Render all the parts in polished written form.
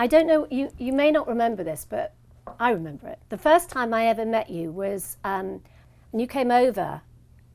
I don't know, you may not remember this, but I remember it. The first time I ever met you was, and you came over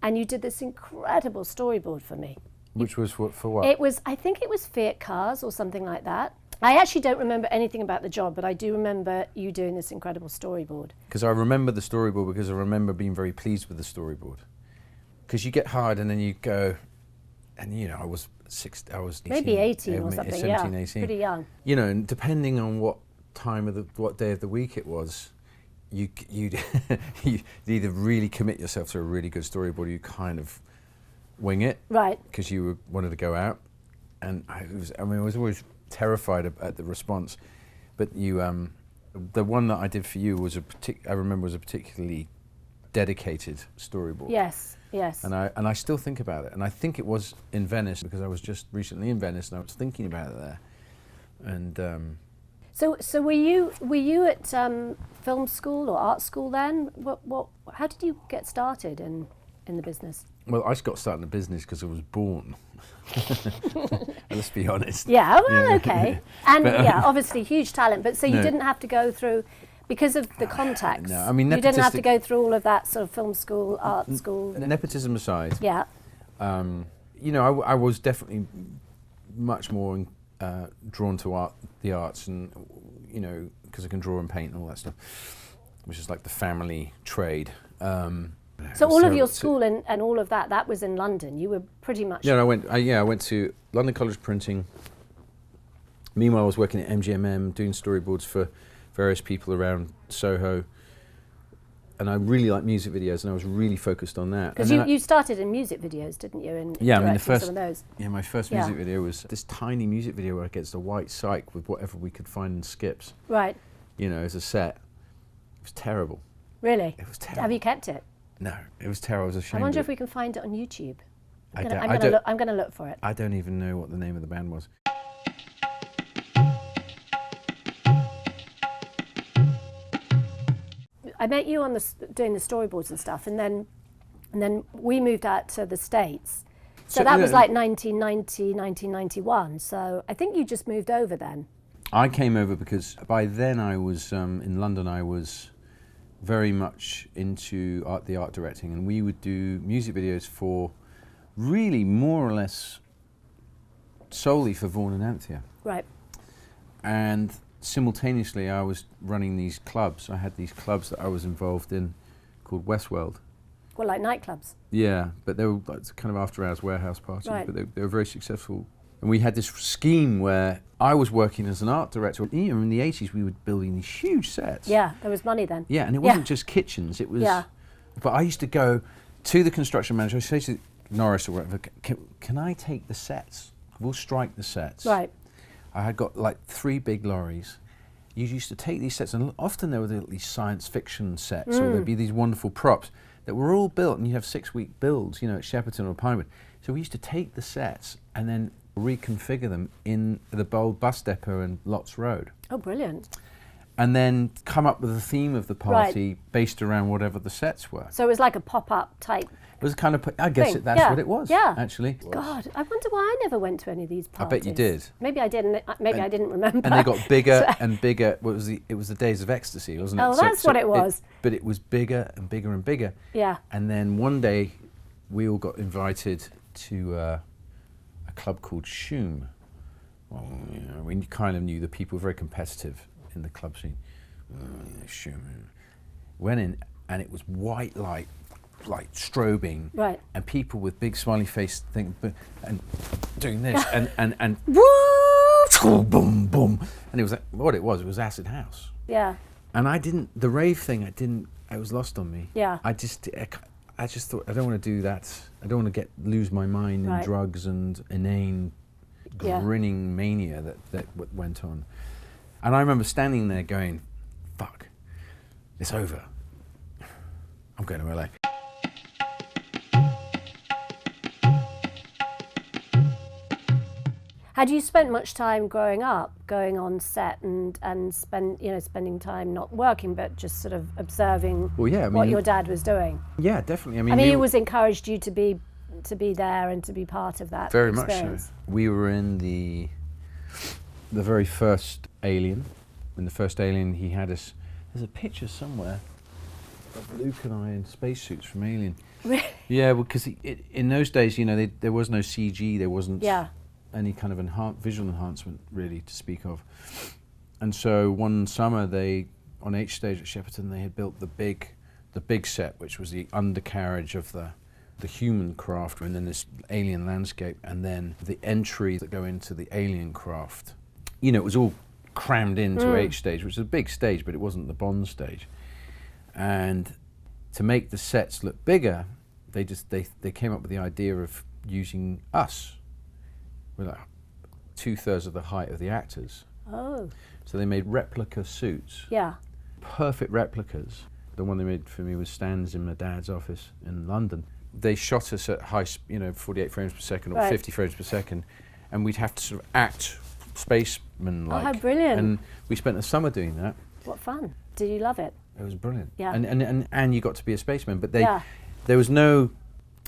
and you did this incredible storyboard for me. Which was for what? It was, I think it was Fiat cars or something like that. I actually don't remember anything about the job, but I do remember you doing this incredible storyboard. Because I remember the storyboard because I remember being very pleased with the storyboard. Because you get hired and then you go, and you know, I was 18, maybe 18 or something, 17, yeah, 18. pretty young. You know, and depending on what time of what day of the week it was, you'd either really commit yourself to a really good storyboard or you kind of wing it. Right. Because you wanted to go out. And I was always terrified at the response. But you, the one that I did for you was I remember was a particularly dedicated storyboard. Yes, yes. And I still think about it. And I think it was in Venice because I was just recently in Venice and I was thinking about it there. And so were you at film school or art school then? How did you get started in the business? Well, I got started in the business because I was born. Let's be honest. Yeah, well, yeah. Okay. And but, yeah, obviously huge talent, but so you no. didn't have to go through, because of the contacts, no, I mean, you didn't have to go through all of that sort of film school, art school. Nepotism aside, Yeah. you know, I was definitely much more drawn to the arts, and you know, because I can draw and paint and all that stuff, which is like the family trade. So all of your school and all of that was in London. You were pretty much. Yeah, I went to London College of Printing. Meanwhile, I was working at MGMM doing storyboards for various people around Soho. And I really liked music videos, and I was really focused on that. Because you started in music videos, didn't you? In yeah, I mean some of those. Yeah, my first music video was this tiny music video where I gets a white cyc with whatever we could find in skips. Right. You know, as a set. It was terrible. Really? It was terrible. Have you kept it? No, it was terrible. I was ashamed. I wonder of if we can find it on YouTube. I'm going to look for it. I don't even know what the name of the band was. I met you on doing the storyboards and stuff, and then we moved out to the States. So that was like 1990, 1991. So I think you just moved over then. I came over because by then I was in London. I was very much into the art directing, and we would do music videos for really more or less solely for Vaughan and Anthea. Right. And simultaneously I was running these clubs. I had these clubs that I was involved in called Westworld. Well, like nightclubs? Yeah, but they were like kind of after hours warehouse parties, right. But they were very successful. And we had this scheme where I was working as an art director. You know, in the 80s we were building these huge sets. Yeah, there was money then. Yeah, and it wasn't just kitchens, it was... Yeah. But I used to go to the construction manager, I say to Norris or whatever, can I take the sets? We'll strike the sets. Right. I had got like 3 big lorries. You used to take these sets, and often there were these science fiction sets, or there'd be these wonderful props that were all built, and you have 6-week builds, you know, at Shepperton or Pinewood. So we used to take the sets and then reconfigure them in the Bold bus depot in Lotts Road. Oh, brilliant. And then come up with the theme of the party based around whatever the sets were. So it was like a pop-up type. It was kind of, I guess that's what it was, actually. God, I wonder why I never went to any of these parties. I bet you did. Maybe I didn't. Maybe I didn't remember. And they got bigger and bigger. Well, it was the days of ecstasy, wasn't it? Oh, that's what it was. But it was bigger and bigger and bigger. Yeah. And then one day, we all got invited to a club called Shoom. Well, you know, we kind of knew the people were very competitive in the club scene. Shoom. Went in, and it was white light, like strobing, right? And people with big smiley face and doing this, and boom, boom, and it was like, what it was acid house. Yeah. And the rave thing, it was lost on me. Yeah. I just thought, I don't want to do that. I don't want to lose my mind in drugs and inane, grinning mania that went on. And I remember standing there going, fuck, it's over. I'm going to LA. Had you spent much time growing up, going on set and spending time not working, but just sort of observing what your dad was doing? Yeah, definitely. I mean, he always encouraged you to be there and to be part of that very experience. much so. We were in the the very first Alien. In the first Alien, he had us. There's a picture somewhere of Luke and I in spacesuits from Alien. Yeah, because in those days, you know, there was no CG, there wasn't any kind of visual enhancement really to speak of. And so one summer, on H stage at Shepperton, they had built the big set, which was the undercarriage of the human craft, and then this alien landscape, and then the entry that go into the alien craft. You know, it was all crammed into H stage, which is a big stage, but it wasn't the Bond stage. And to make the sets look bigger, they came up with the idea of using us. We're like 2/3 of the height of the actors. Oh. So they made replica suits. Yeah. Perfect replicas. The one they made for me was stands in my dad's office in London. They shot us at 48 frames per second or 50 frames per second, and we'd have to sort of act spaceman-like. Oh, how brilliant. And we spent the summer doing that. What fun. Did you love it? It was brilliant. Yeah. And you got to be a spaceman, but there was no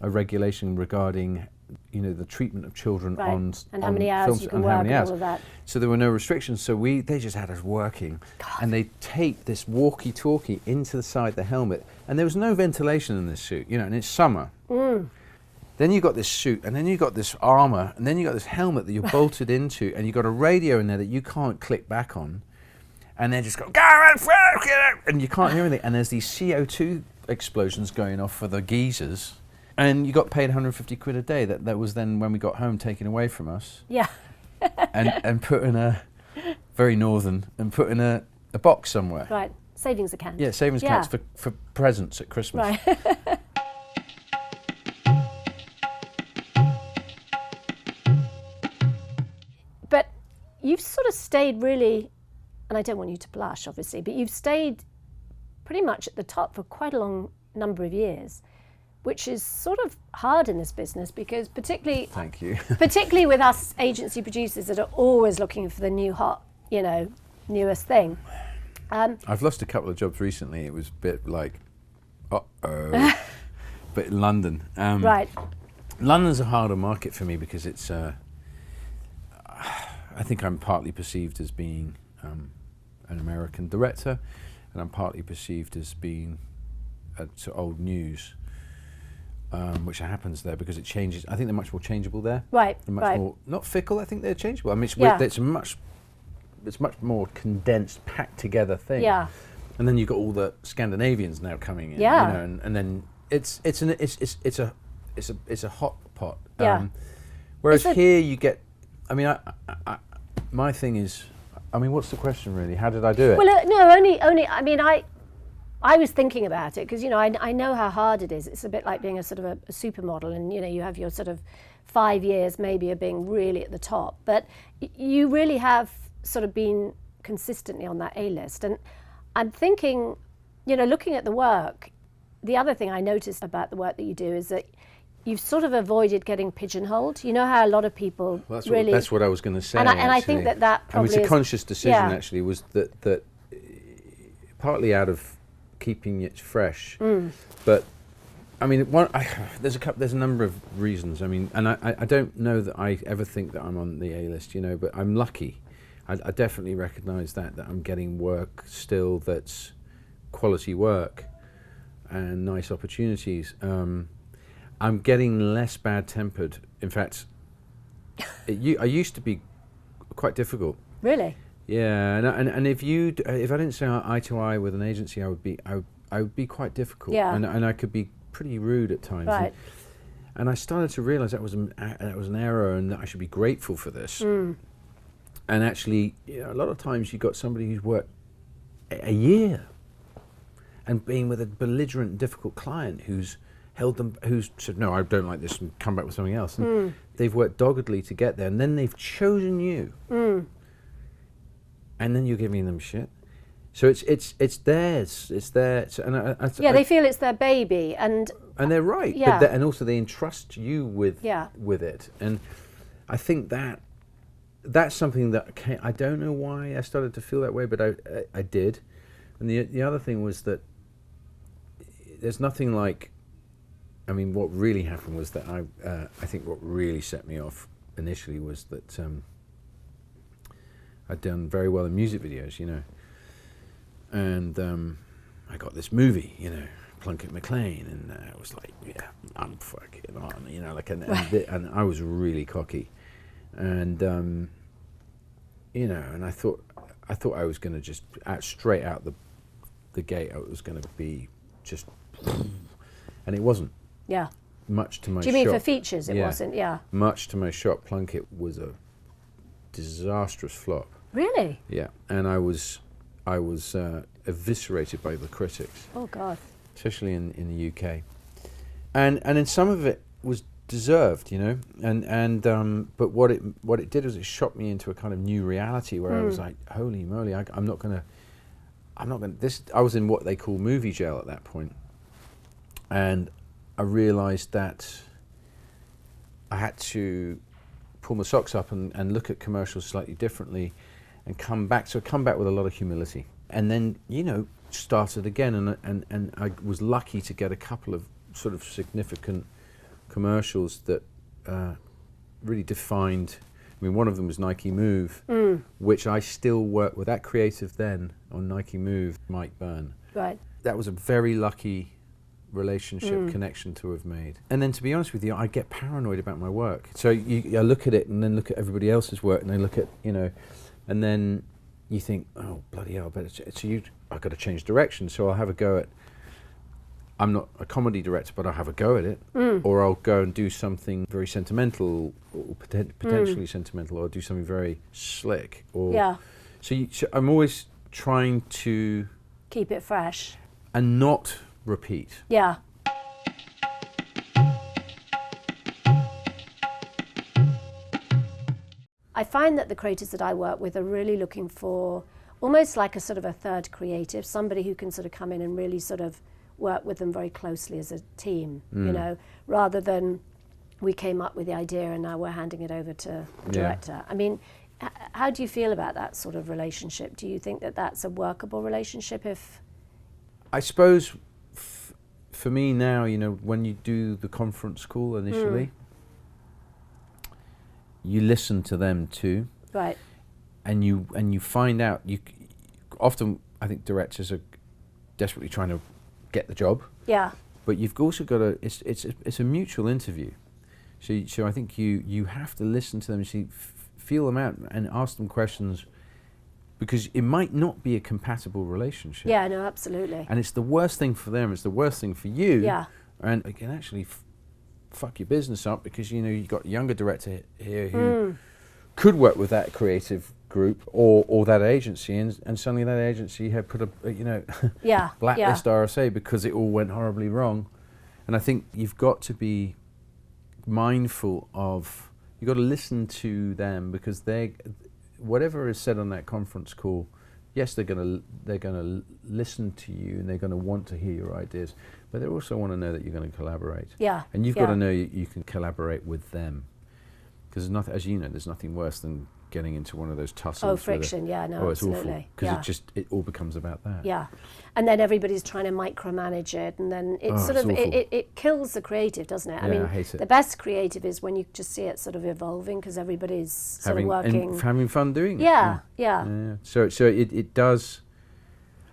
regulation regarding, you know, the treatment of children on and how many hours you can work and all of that. So there were no restrictions. So they just had us working, and they taped this walkie-talkie into the side of the helmet, and there was no ventilation in this suit, you know, and it's summer. Then you got this suit, and then you got this armor, and then you got this helmet that you're bolted into, and you got a radio in there that you can't click back on, and then just go, and you can't hear anything, and there's these CO2 explosions going off for the geezers. And you got paid 150 quid a day. That was then when we got home taken away from us. Yeah. and put in a, very northern, and put in a box somewhere. Right, savings account. Yeah, savings accounts for presents at Christmas. Right. But you've sort of stayed really, and I don't want you to blush obviously, but you've stayed pretty much at the top for quite a long number of years, which is sort of hard in this business because particularly with us agency producers that are always looking for the new hot, you know, newest thing. I've lost a couple of jobs recently. It was a bit like, uh-oh. But in London. Right. London's a harder market for me because it's, I think I'm partly perceived as being an American director, and I'm partly perceived as being old news. Which happens there because it changes. I think they're much more changeable there. Right. They're much more, not fickle. I think they're changeable. I mean, it's much more condensed, packed together thing. Yeah. And then you've got all the Scandinavians now coming in. Yeah. You know, and then it's a hot pot. Yeah. Whereas here you get. I mean, my thing is. I mean, what's the question really? How did I do it? Well, no, only. I mean, I was thinking about it because, you know, I know how hard it is. It's a bit like being a sort of a supermodel, and, you know, you have your sort of 5 years maybe of being really at the top. But you really have sort of been consistently on that A-list. And I'm thinking, you know, looking at the work, the other thing I noticed about the work that you do is that you've sort of avoided getting pigeonholed. You know how a lot of people that's really... That's what I was going to say, and I think that probably it's a conscious decision, actually, was that partly out of keeping it fresh, but I mean, there's a number of reasons. I mean, and I don't know that I ever think that I'm on the A-list, you know, but I'm lucky. I definitely recognise that I'm getting work still that's quality work and nice opportunities. I'm getting less bad-tempered. In fact, I used to be quite difficult. Really? Yeah, and if I didn't say eye to eye with an agency, I would be quite difficult. Yeah. And I could be pretty rude at times. Right. And I started to realise that was an error, and that I should be grateful for this. And actually, you know, a lot of times you got somebody who's worked a year and been with a belligerent, difficult client who's held them, who's said, no, I don't like this, and come back with something else. And they've worked doggedly to get there, and then they've chosen you. And then you're giving them shit. So it's theirs. It's theirs. They feel it's their baby, and they're right. Yeah. But and also they entrust you with it. And I think that's something that I don't know why I started to feel that way, but I did. And the other thing was that there's nothing like. I mean, what really happened was that I think what really set me off initially was that. I'd done very well in music videos, you know. And I got this movie, you know, Plunkett McLean, and I was like, yeah, I'm fucking on, you know, like, and I was really cocky, and you know, and I thought I was going to just straight out the gate, I was going to be just, and it wasn't. Yeah. Much to my shock. Do you mean for features it wasn't? Yeah. Much to my shock, Plunkett was a disastrous flop. Really? Yeah, and I was eviscerated by the critics. Oh God. Especially in the UK, and then some of it was deserved, you know, and but what it did was it shocked me into a kind of new reality where I was like, holy moly, I'm not gonna this. I was in what they call movie jail at that point, and I realised that I had to pull my socks up and look at commercials slightly differently, and come back with a lot of humility, and then, you know, started again, and I was lucky to get a couple of sort of significant commercials that really defined. I mean, one of them was Nike Move, which I still work with that creative then on Nike Move, Mike Byrne. Right. That was a very lucky relationship connection to have made. And then, to be honest with you, I get paranoid about my work. So I look at it and then look at everybody else's work, and I look at, you know, and then you think, oh bloody hell! I've got to change direction. So I'll have a go at. I'm not a comedy director, but I'll have a go at it, or I'll go and do something very sentimental, or potentially sentimental, or do something very slick. Or yeah. So I'm always trying to keep it fresh and not repeat. Yeah. I find that the creators that I work with are really looking for almost like a sort of a third creative, somebody who can sort of come in and really sort of work with them very closely as a team, you know, rather than we came up with the idea and now we're handing it over to the director. I mean, how do you feel about that sort of relationship? Do you think that that's a workable relationship? If I suppose for me now, you know, when you do the conference call initially, you listen to them too, right? And you find out. Often, I think directors are desperately trying to get the job. Yeah. But you've also got to. It's a mutual interview. So I think you have to listen to them, feel them out, and ask them questions, because it might not be a compatible relationship. Yeah. No. Absolutely. And it's the worst thing for them. It's the worst thing for you. Yeah. And it can actually fuck your business up, because, you know, you've got a younger director here who could work with that creative group or that agency, and suddenly that agency had put a, you know, blacklist RSA because it all went horribly wrong. And I think you've got to be mindful of, you've got to listen to them, because whatever is said on that conference call, yes, they're going to listen to you, and they're going to want to hear your ideas, but they also want to know that you're going to collaborate. Yeah. And you've got to know you can collaborate with them, because as you know, there's nothing worse than getting into one of those tussles. Oh, friction, absolutely. It's awful, because it all becomes about that. Yeah, and then everybody's trying to micromanage it, and then it kills the creative, doesn't it? I mean, I hate it. The best creative is when you just see it sort of evolving, because everybody's sort of working. And having fun doing it. Yeah. So it does,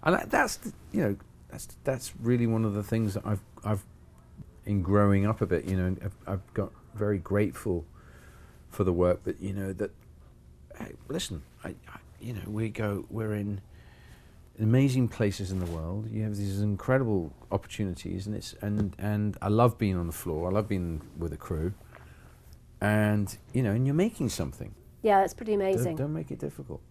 and that's, you know, that's really one of the things that I've in growing up a bit, you know, I've got very grateful for the work, but, you know, that, hey, listen, you know, we're in amazing places in the world. You have these incredible opportunities, and I love being on the floor. I love being with a crew, and, you know, and you're making something. Yeah, it's pretty amazing. Don't make it difficult.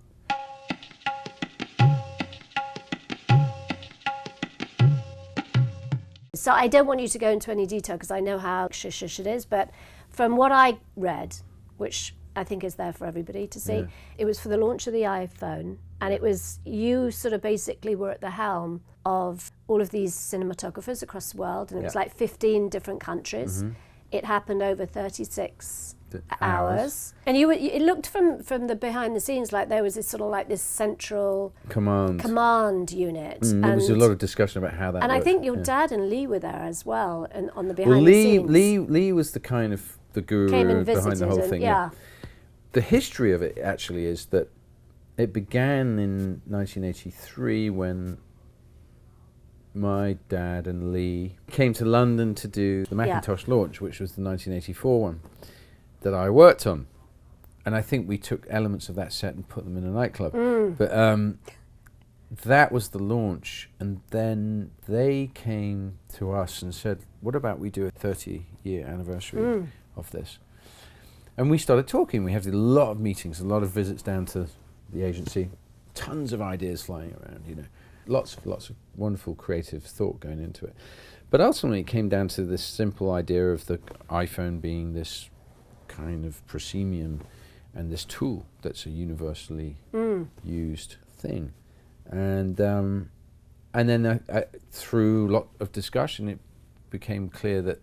So I don't want you to go into any detail, because I know how shush it is, but from what I read, which I think is there for everybody to see, it was for the launch of the iPhone, and it was, you sort of basically were at the helm of all of these cinematographers across the world, and it was like 15 different countries. It happened over 36 hours. And it looked from the behind the scenes like there was this sort of like this central command unit. There was a lot of discussion about how that worked. I think your dad and Lee were there as well, and on the behind the scenes. Lee was the kind of the guru behind the whole thing. The history of it actually is that it began in 1983 when my dad and Lee came to London to do the Macintosh launch, which was the 1984 one that I worked on. And I think we took elements of that set and put them in a nightclub. But that was the launch, and then they came to us and said, what about we do a 30-year anniversary of this? And we started talking. We had a lot of meetings, a lot of visits down to the agency, tons of ideas flying around, you know, lots of wonderful creative thought going into it. But ultimately it came down to this simple idea of the iPhone being this kind of proscenium and this tool that's a universally used thing. And then through a lot of discussion, it became clear that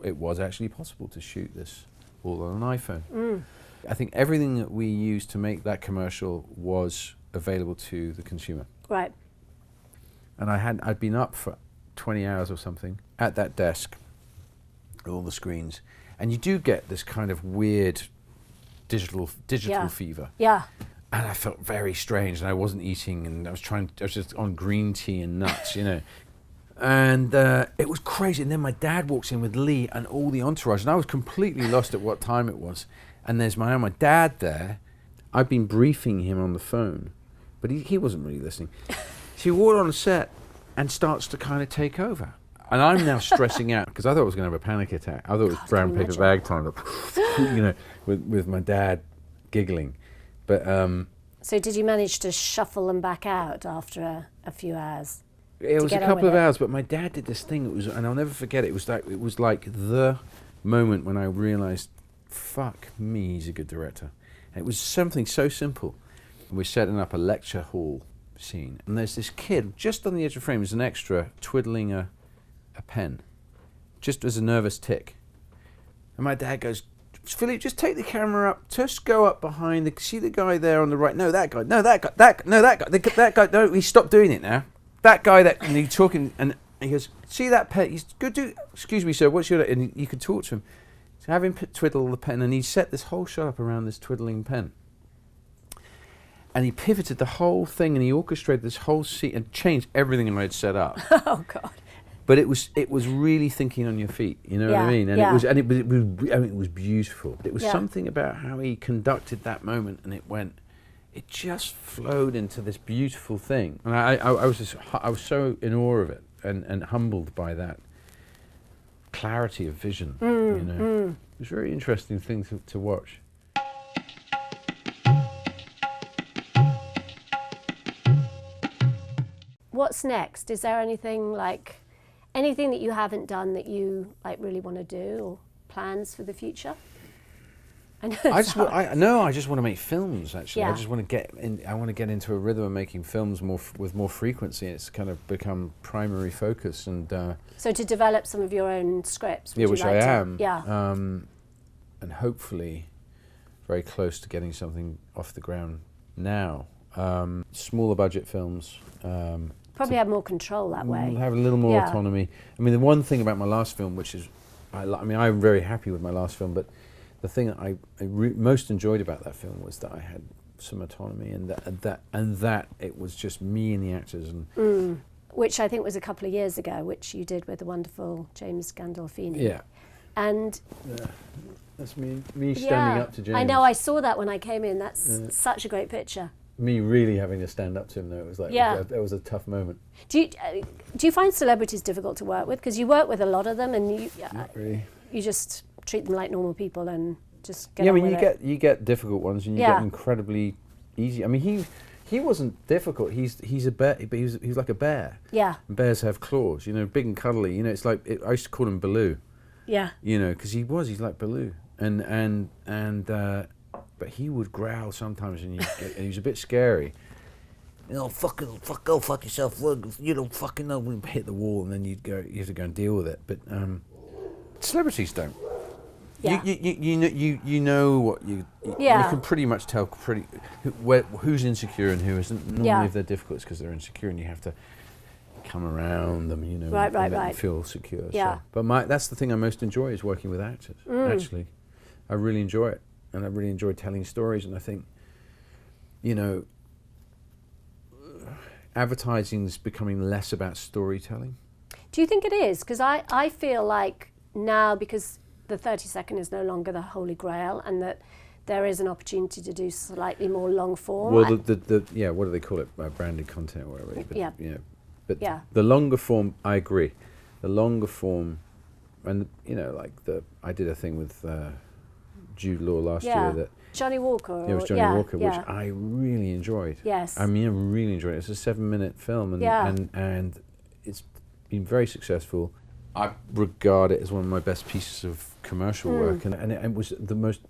it was actually possible to shoot this all on an iPhone. I think everything that we used to make that commercial was available to the consumer. Right. And I'd been up for 20 hours or something at that desk, all the screens, and you do get this kind of weird digital fever. Yeah. And I felt very strange, and I wasn't eating, and I was just on green tea and nuts, you know. And it was crazy. And then my dad walks in with Lee and all the entourage, and I was completely lost at what time it was. And there's my dad there. I've been briefing him on the phone, but he wasn't really listening. So he walked on the set and starts to kind of take over. And I'm now stressing out because I thought I was going to have a panic attack. I thought it was brown paper bag time, you know, with my dad giggling. But so did you manage to shuffle them back out after a few hours? It was a couple of hours, but my dad did this thing. It was, and I'll never forget it. It was like the moment when I realised, fuck me, he's a good director. And it was something so simple. We're setting up a lecture hall scene, and there's this kid just on the edge of the frame as an extra, twiddling a pen, just as a nervous tick. And my dad goes, Philip, just take the camera up, just go up behind, see the guy there on the right, no, that guy, no, that guy, that guy, no, he stopped doing it now. That guy and he's talking, and he goes, see that pen, he's good, excuse me sir, what's your, and you could talk to him. So have him twiddle the pen, and he set this whole shot up around this twiddling pen. And he pivoted the whole thing, and he orchestrated this whole scene and changed everything I had set up. Oh God. But it was really thinking on your feet, you know what I mean? And it was beautiful. It was something about how he conducted that moment, and it just flowed into this beautiful thing. And I was so in awe of it and humbled by that clarity of vision, you know. It was a very interesting thing to watch. What's next? Is there anything that you haven't done that you really want to do, or plans for the future? I know I just want to make films. Actually, I just want to get in. I want to get into a rhythm of making films with more frequency. It's kind of become primary focus, and so to develop some of your own scripts. Which I am. Yeah. And hopefully, very close to getting something off the ground now. Smaller budget films. Probably have more control that way. Have a little more autonomy. I mean, the one thing about my last film, which is, I'm very happy with my last film, but the thing that I most enjoyed about that film was that I had some autonomy, and that it was just me and the actors. And which I think was a couple of years ago, which you did with the wonderful James Gandolfini. Yeah. And that's me standing up to James. I know, I saw that when I came in. That's such a great picture. Me really having to stand up to him, though, it was like, it was a tough moment. Do you find celebrities difficult to work with? Because you work with a lot of them, and Not really. You just treat them like normal people and just get on with it. You get difficult ones, and you get incredibly easy. I mean, he wasn't difficult. He's a bear, but he's like a bear. Yeah. And bears have claws, you know, big and cuddly. You know, it's like I used to call him Baloo. Yeah. You know, because he's like Baloo, but he would growl sometimes, and he was a bit scary. You know, go fuck yourself. You don't fucking know. We hit the wall, and then you have to go and deal with it. But celebrities don't. Yeah. You know what you can pretty much tell who's insecure and who isn't. Normally, if they're difficult, it's because they're insecure, and you have to come around them, you know, and make them feel secure. Yeah. So. But that's the thing I most enjoy is working with actors. Actually, I really enjoy it. And I really enjoy telling stories, and I think, you know, advertising's becoming less about storytelling. Do you think it is? Because I feel like now, because the 30-second is no longer the holy grail, and that there is an opportunity to do slightly more long form. Well, yeah, what do they call it? Branded content or whatever. But, yeah. You know, but yeah. the longer form, I agree. The longer form, and you know, like I did a thing with Jude Law last year that. Johnny Walker. Yeah, it was Johnny Walker, which I really enjoyed. Yes. I mean, I really enjoyed it. It's a 7-minute film, and it's been very successful. I regard it as one of my best pieces of commercial work, and it was the most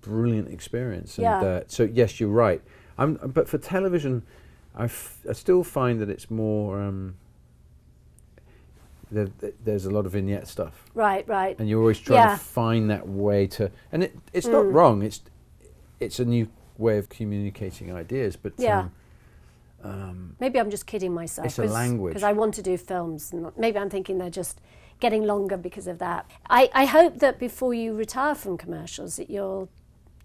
brilliant experience. And, so yes, you're right. But for television, I still find that it's more. There's a lot of vignette stuff. Right. And you're always trying to find that way to, and it's not wrong. It's a new way of communicating ideas, but maybe I'm just kidding myself. It's a language. Because I want to do films, and maybe I'm thinking they're just getting longer because of that. I hope that before you retire from commercials that you'll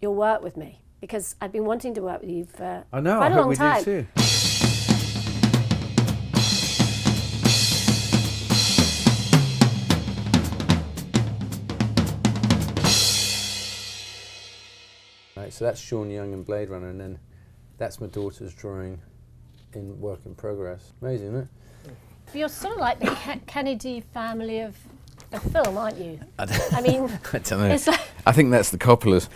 work with me, because I've been wanting to work with you for quite a long time. I hope we do too. Right, so that's Sean Young in Blade Runner, and then that's my daughter's drawing in work in progress. Amazing, isn't it? You're sort of like the Kennedy family of film, aren't you? I mean, I don't know. It's like I think that's the Coppolas.